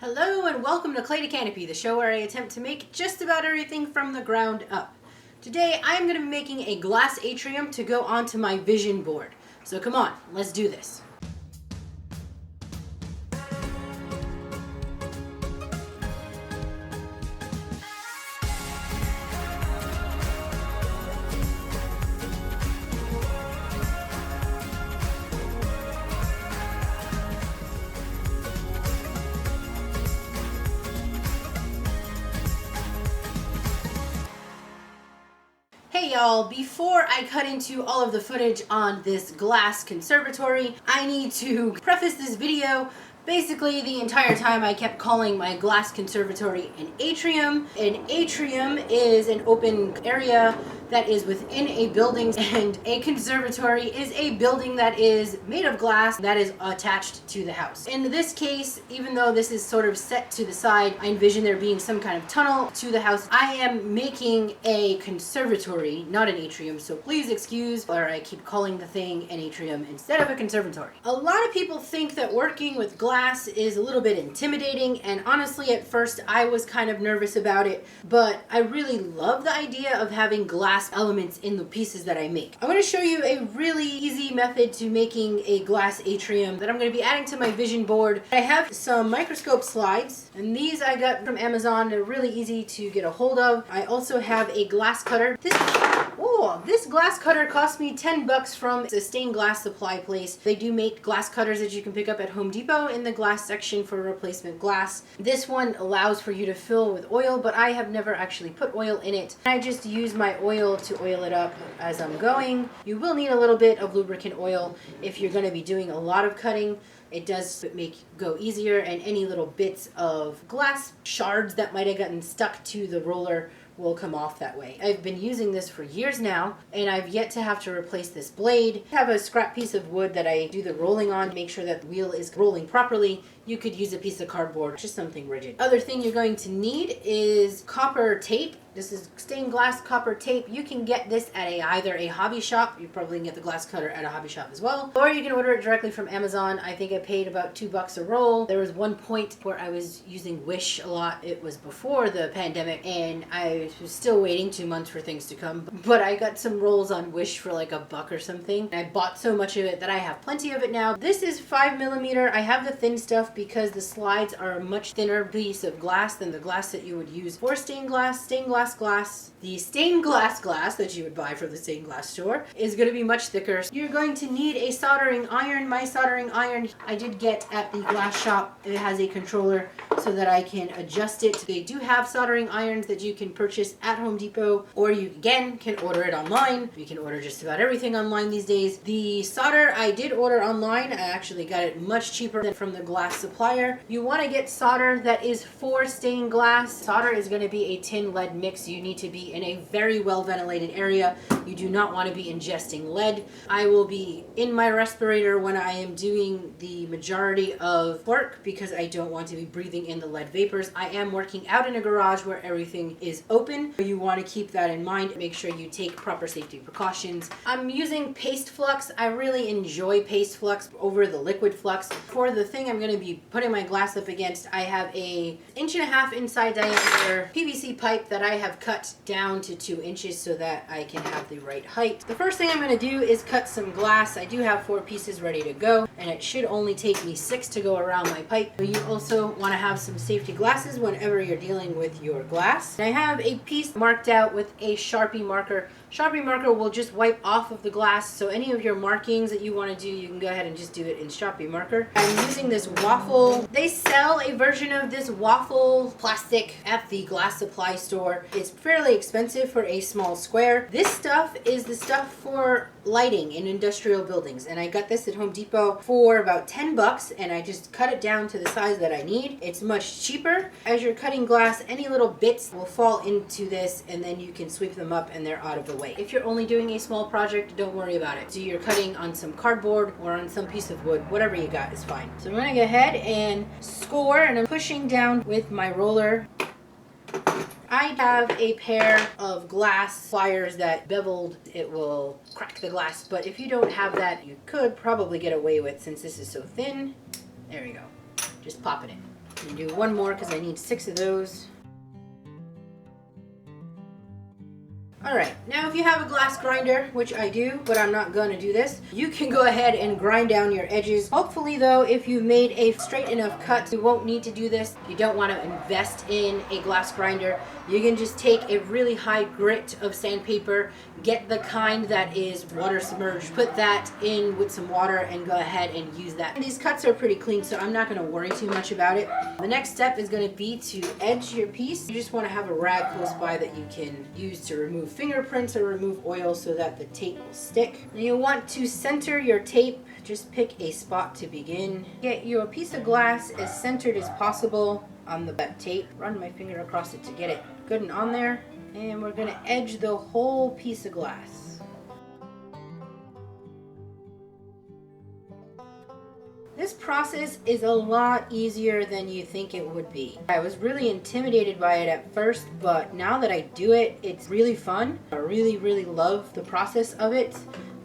Hello and welcome to Clay to Canopy, the show where I attempt to make just about everything from the ground up. Today I'm going to be making a glass atrium to go onto my vision board. So come on, let's do this. Hey y'all, before I cut into all of the footage on this Glass Conservatory, I need to preface this video. Basically, the entire time I kept calling my Glass Conservatory an atrium. An atrium is an open area that is within a building, and a conservatory is a building that is made of glass that is attached to the house. In this case, even though this is sort of set to the side, I envision there being some kind of tunnel to the house. I am making a conservatory, not an atrium, so please excuse or I keep calling the thing an atrium instead of a conservatory. A lot of people think that working with glass is a little bit intimidating, and honestly at first I was kind of nervous about it, but I really love the idea of having glass elements in the pieces that I make. I'm going to show you a really easy method to making a glass atrium that I'm going to be adding to my vision board. I have some microscope slides, and these I got from Amazon. They're really easy to get a hold of. I also have a glass cutter. This glass cutter cost me 10 bucks from a stained glass supply place. They do make glass cutters that you can pick up at Home Depot in the glass section for replacement glass. This one allows for you to fill with oil, but I have never actually put oil in it. I just use my oil to oil it up as I'm going. You will need a little bit of lubricant oil if you're going to be doing a lot of cutting. It does make it go easier, and any little bits of glass shards that might have gotten stuck to the roller will come off that way. I've been using this for years now, and I've yet to have to replace this blade. I have a scrap piece of wood that I do the rolling on, make sure that the wheel is rolling properly. You could use a piece of cardboard, just something rigid. Other thing you're going to need is copper tape. This is stained glass copper tape. You can get this at either a hobby shop. You probably can get the glass cutter at a hobby shop as well. Or you can order it directly from Amazon. I think I paid about $2 a roll. There was one point where I was using Wish a lot. It was before the pandemic, and I was still waiting 2 months for things to come. But I got some rolls on Wish for like $1 or something. I bought so much of it that I have plenty of it now. This is 5mm. I have the thin stuff because the slides are a much thinner piece of glass than the glass that you would use for stained glass. The stained glass that you would buy from the stained glass store is going to be much thicker. You're going to need a soldering iron. My soldering iron I did get at the glass shop. It has a controller so that I can adjust it. They do have soldering irons that you can purchase at Home Depot, or you again can order it online. You can order just about everything online these days. The solder I did order online. I actually got it much cheaper than from the glass supplier. You want to get solder that is for stained glass. Solder is going to be a tin lead mix. You need to be in a very well ventilated area. You do not want to be ingesting lead. I will be in my respirator when I am doing the majority of work because I don't want to be breathing in the lead vapors. I am working out in a garage where everything is open. You want to keep that in mind. Make sure you take proper safety precautions. I'm using paste flux. I really enjoy paste flux over the liquid flux. For the thing I'm going to be putting my glass up against, I have a 1.5 inch inside diameter PVC pipe that I have cut down to 2 inches so that I can have the right height. The first thing I'm going to do is cut some glass. I do have 4 pieces ready to go, and it should only take me 6 to go around my pipe. But you also want to have some safety glasses whenever you're dealing with your glass. And I have a piece marked out with a Sharpie marker. Sharpie marker will just wipe off of the glass, so any of your markings that you want to do, you can go ahead and just do it in Sharpie marker. I'm using this waffle. They sell a version of this waffle plastic at the glass supply store. It's fairly expensive for a small square. This stuff is the stuff for lighting in industrial buildings, and I got this at Home Depot for about 10 bucks, and I just cut it down to the size that I need. It's much cheaper. As you're cutting glass, any little bits will fall into this, and then you can sweep them up and they're out of the way. If you're only doing a small project, don't worry about it. So you're cutting on some cardboard or on some piece of wood, whatever you got is fine. So I'm going to go ahead and score, and I'm pushing down with my roller. I have a pair of glass pliers that beveled, it will crack the glass, but if you don't have that, you could probably get away with, since this is so thin. There we go. Just pop it in. I'm gonna do one more because I need 6 of those. Alright, now if you have a glass grinder, which I do, but I'm not going to do this, you can go ahead and grind down your edges. Hopefully though, if you made a straight enough cut, you won't need to do this. You don't want to invest in a glass grinder. You can just take a really high grit of sandpaper, get the kind that is water submerged, put that in with some water and go ahead and use that. And these cuts are pretty clean, so I'm not going to worry too much about it. The next step is going to be to edge your piece. You just want to have a rag close by that you can use to remove fingerprints or remove oil so that the tape will stick. And you want to center your tape. Just pick a spot to begin. Get your piece of glass as centered as possible on the tape. Run my finger across it to get it good and on there. And we're going to edge the whole piece of glass. This process is a lot easier than you think it would be. I was really intimidated by it at first, but now that I do it, it's really fun. I really love the process of it.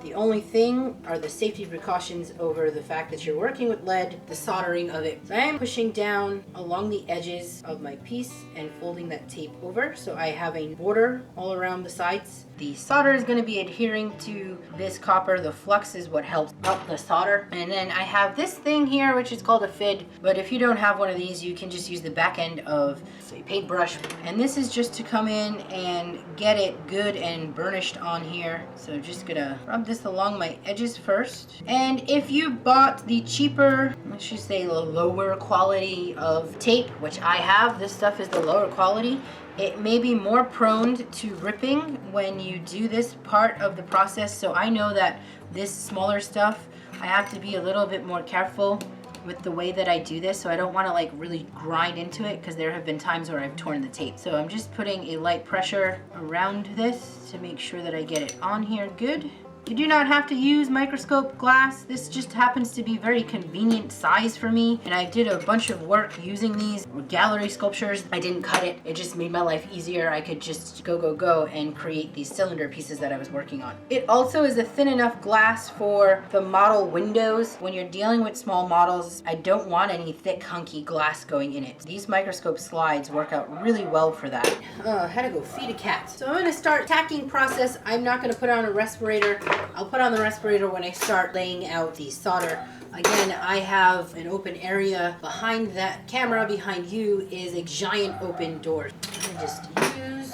The only thing are the safety precautions over the fact that you're working with lead, the soldering of it. So I am pushing down along the edges of my piece and folding that tape over so I have a border all around the sides. The solder is going to be adhering to this copper. The flux is what helps up the solder. And then I have this thing here, which is called a FID. But if you don't have one of these, you can just use the back end of a paintbrush. And this is just to come in and get it good and burnished on here. So I'm just going to rub this along my edges first. And if you bought the cheaper, let's just say lower quality of tape, which I have, this stuff is the lower quality. It may be more prone to ripping when you do this part of the process. So I know that this smaller stuff, I have to be a little bit more careful with the way that I do this. So I don't want to like really grind into it because there have been times where I've torn the tape. So I'm just putting a light pressure around this to make sure that I get it on here good. You do not have to use microscope glass. This just happens to be very convenient size for me. And I did a bunch of work using these gallery sculptures. I didn't cut it. It just made my life easier. I could just go and create these cylinder pieces that I was working on. It also is a thin enough glass for the model windows. When you're dealing with small models, I don't want any thick, hunky glass going in it. These microscope slides work out really well for that. Had to go feed a cat. So I'm going to start tacking process. I'm not going to put on a respirator. I'll put on the respirator when I start laying out the solder. Again, I have an open area. Behind that camera, behind you, is a giant open door. I'm gonna just use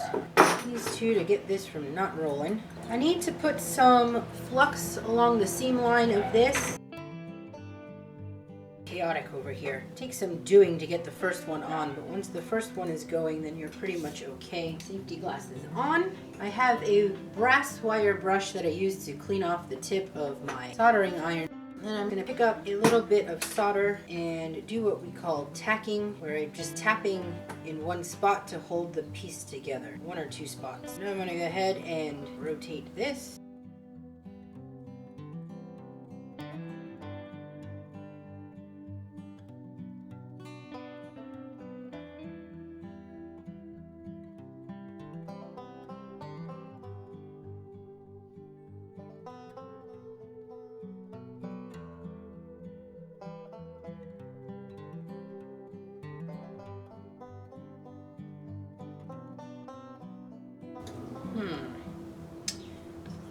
these two to get this from not rolling. I need to put some flux along the seam line of this. Chaotic over here. Takes some doing to get the first one on, but once the first one is going, then you're pretty much okay. Safety glasses on. I have a brass wire brush that I use to clean off the tip of my soldering iron. Then I'm going to pick up a little bit of solder and do what we call tacking, where I'm just tapping in one spot to hold the piece together. 1 or 2 spots. Now I'm going to go ahead and rotate this.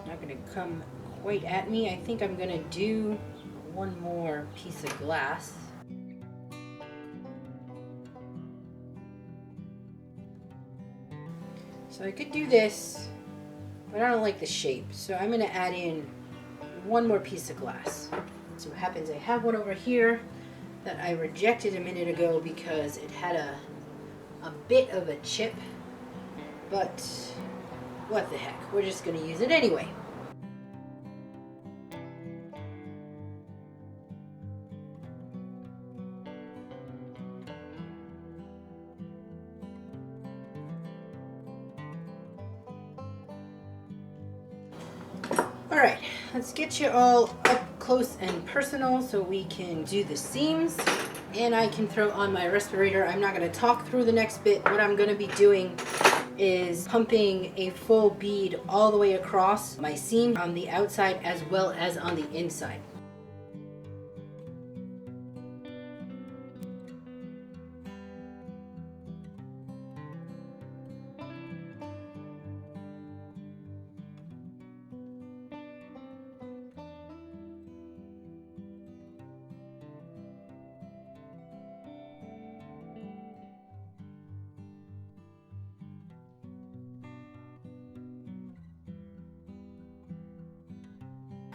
Not going to come quite at me. I think I'm going to do one more piece of glass. So I could do this, but I don't like the shape. So I'm going to add in one more piece of glass. So what happens, I have one over here that I rejected a minute ago because it had a bit of a chip, but what the heck, we're just going to use it anyway. Alright, let's get you all up close and personal so we can do the seams. And I can throw on my respirator. I'm not going to talk through the next bit. What I'm going to be doing is pumping a full bead all the way across my seam on the outside as well as on the inside.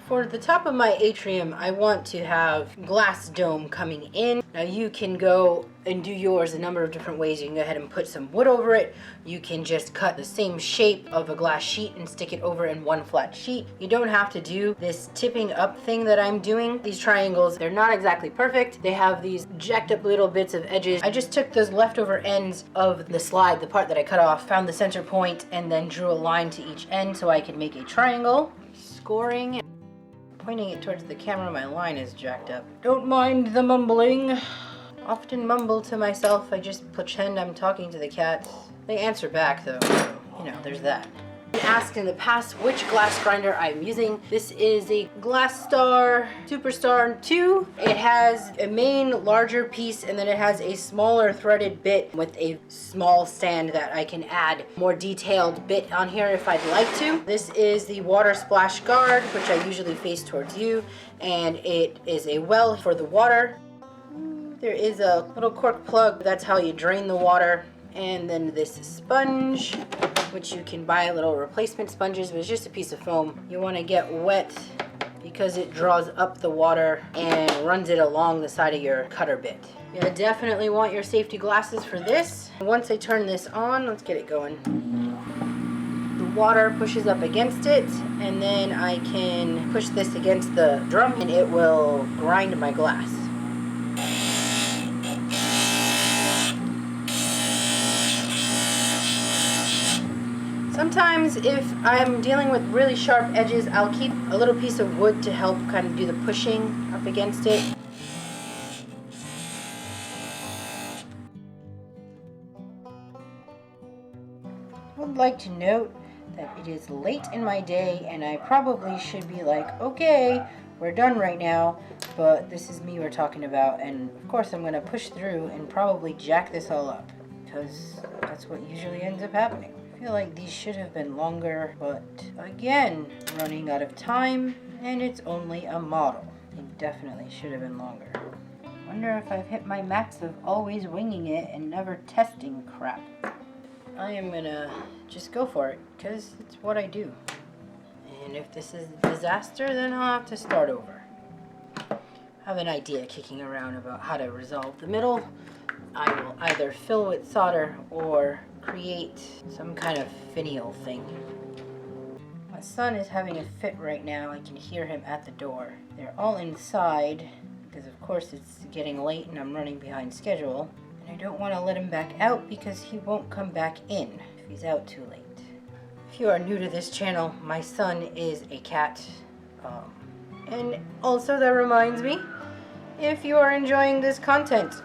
For the top of my atrium, I want to have glass dome coming in. Now you can go and do yours a number of different ways. You can go ahead and put some wood over it. You can just cut the same shape of a glass sheet and stick it over in one flat sheet. You don't have to do this tipping up thing that I'm doing. These triangles, they're not exactly perfect. They have these jacked up little bits of edges. I just took those leftover ends of the slide, the part that I cut off, found the center point, and then drew a line to each end so I could make a triangle. Scoring. Pointing it towards the camera, my line is jacked up. Don't mind the mumbling. Often mumble to myself. I just pretend I'm talking to the cats. They answer back though, so, you know, there's that. Been asked in the past which glass grinder I'm using. This is a Glass Superstar 2. It has a main larger piece and then it has a smaller threaded bit with a small stand that I can add more detailed bit on here if I'd like to. This is the water splash guard, which I usually face towards you, and it is a well for the water. There is a little cork plug. That's how you drain the water. And then this sponge, which you can buy little replacement sponges, but it's just a piece of foam. You want to get wet because it draws up the water and runs it along the side of your cutter bit. You definitely want your safety glasses for this. Once I turn this on, let's get it going. The water pushes up against it, and then I can push this against the drum and it will grind my glass. Sometimes if I'm dealing with really sharp edges, I'll keep a little piece of wood to help kind of do the pushing up against it. I would like to note that it is late in my day and I probably should be like, okay, we're done right now, but this is me we're talking about, and of course I'm going to push through and probably jack this all up because that's what usually ends up happening. I feel like these should have been longer, but again, running out of time, and it's only a model. They definitely should have been longer. Wonder if I've hit my max of always winging it and never testing crap. I am gonna just go for it, because it's what I do. And if this is a disaster, then I'll have to start over. I have an idea kicking around about how to resolve the middle. I will either fill with solder or create some kind of finial thing. My son is having a fit right now. I can hear him at the door. They're all inside because of course it's getting late and I'm running behind schedule. And I don't want to let him back out because he won't come back in if he's out too late. If you are new to this channel, my son is a cat. And also that reminds me, if you are enjoying this content,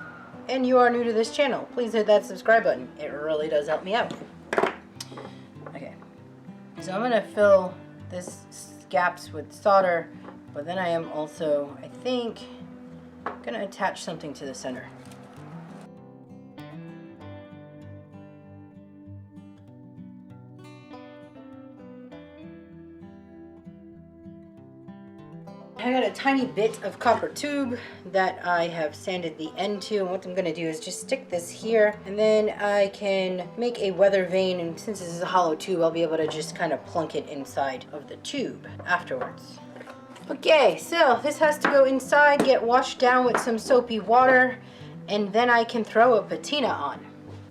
and you are new to this channel, please hit that subscribe button. It really does help me out. Okay, so I'm gonna fill this gaps with solder, but then I am also, I think, gonna attach something to the center. I got a tiny bit of copper tube that I have sanded the end to, and what I'm going to do is just stick this here, and then I can make a weather vane, and since this is a hollow tube, I'll be able to just kind of plunk it inside of the tube afterwards. Okay, so this has to go inside, get washed down with some soapy water, and then I can throw a patina on.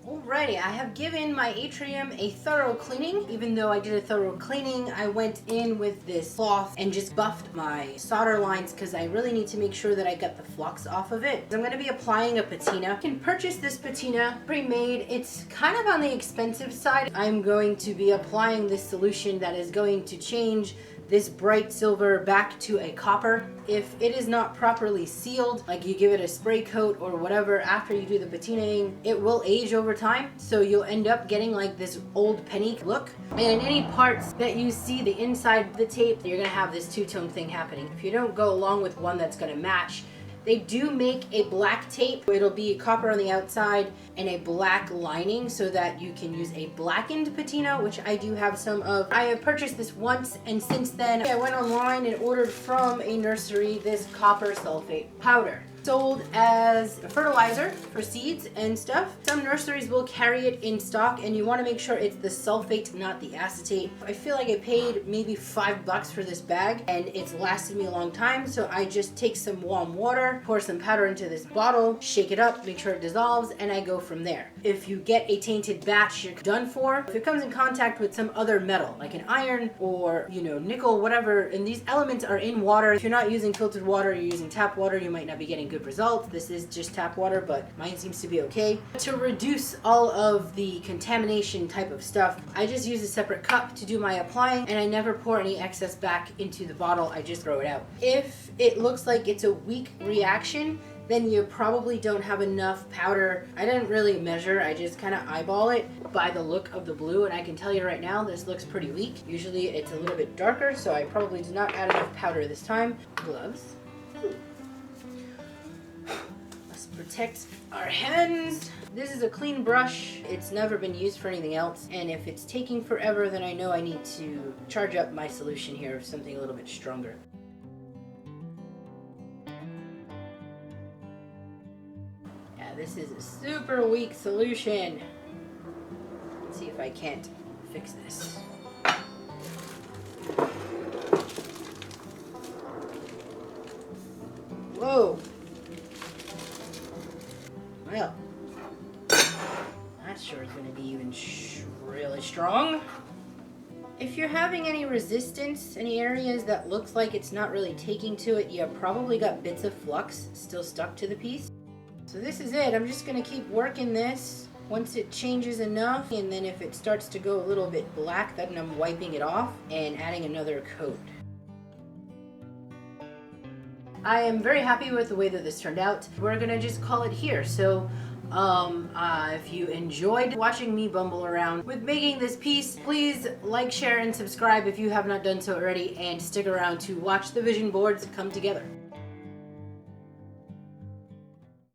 Alrighty, I have given my atrium a thorough cleaning. Even though I did a thorough cleaning, I went in with this cloth and just buffed my solder lines because I really need to make sure that I got the flux off of it. I'm going to be applying a patina. You can purchase this patina pre-made. It's kind of on the expensive side. I'm going to be applying this solution that is going to change this bright silver back to a copper. If it is not properly sealed, like you give it a spray coat or whatever after you do the patinaing, it will age over time. So you'll end up getting like this old penny look. And in any parts that you see the inside of the tape, you're gonna have this two-tone thing happening. If you don't go along with one that's gonna match, they do make a black tape. It'll be copper on the outside and a black lining so that you can use a blackened patina, which I do have some of. I have purchased this once, and since then I went online and ordered from a nursery this copper sulfate powder. sold as a fertilizer for seeds and stuff. Some nurseries will carry it in stock, and you want to make sure it's the sulfate, not the acetate. I feel like I paid maybe $5 for this bag, and it's lasted me a long time, so I just take some warm water, pour some powder into this bottle, shake it up, make sure it dissolves, and I go from there. If you get a tainted batch, you're done for. If it comes in contact with some other metal, like an iron or, you know, nickel, whatever, and these elements are in water, if you're not using filtered water, you're using tap water, you might not be getting good results. This is just tap water, but mine seems to be okay. To reduce all of the contamination type of stuff, I just use a separate cup to do my applying, and I never pour any excess back into the bottle. I just throw it out. If it looks like it's a weak reaction, then you probably don't have enough powder. I didn't really measure, I just kind of eyeball it by the look of the blue, and I can tell you right now, this looks pretty weak. Usually it's a little bit darker, so I probably did not add enough powder this time. Gloves. Let's protect our hands. This is a clean brush. It's never been used for anything else, and if it's taking forever, then I know I need to charge up my solution here with something a little bit stronger. This is a super weak solution. Let's see if I can't fix this. Whoa. Well, that sure is going to be even really strong. If you're having any resistance, any areas that looks like it's not really taking to it, you probably got bits of flux still stuck to the piece. So this is it. I'm just going to keep working this once it changes enough, and then if it starts to go a little bit black, then I'm wiping it off and adding another coat. I am very happy with the way that this turned out. We're going to just call it here. So if you enjoyed watching me bumble around with making this piece, please like, share, and subscribe if you have not done so already, and stick around to watch the vision boards come together.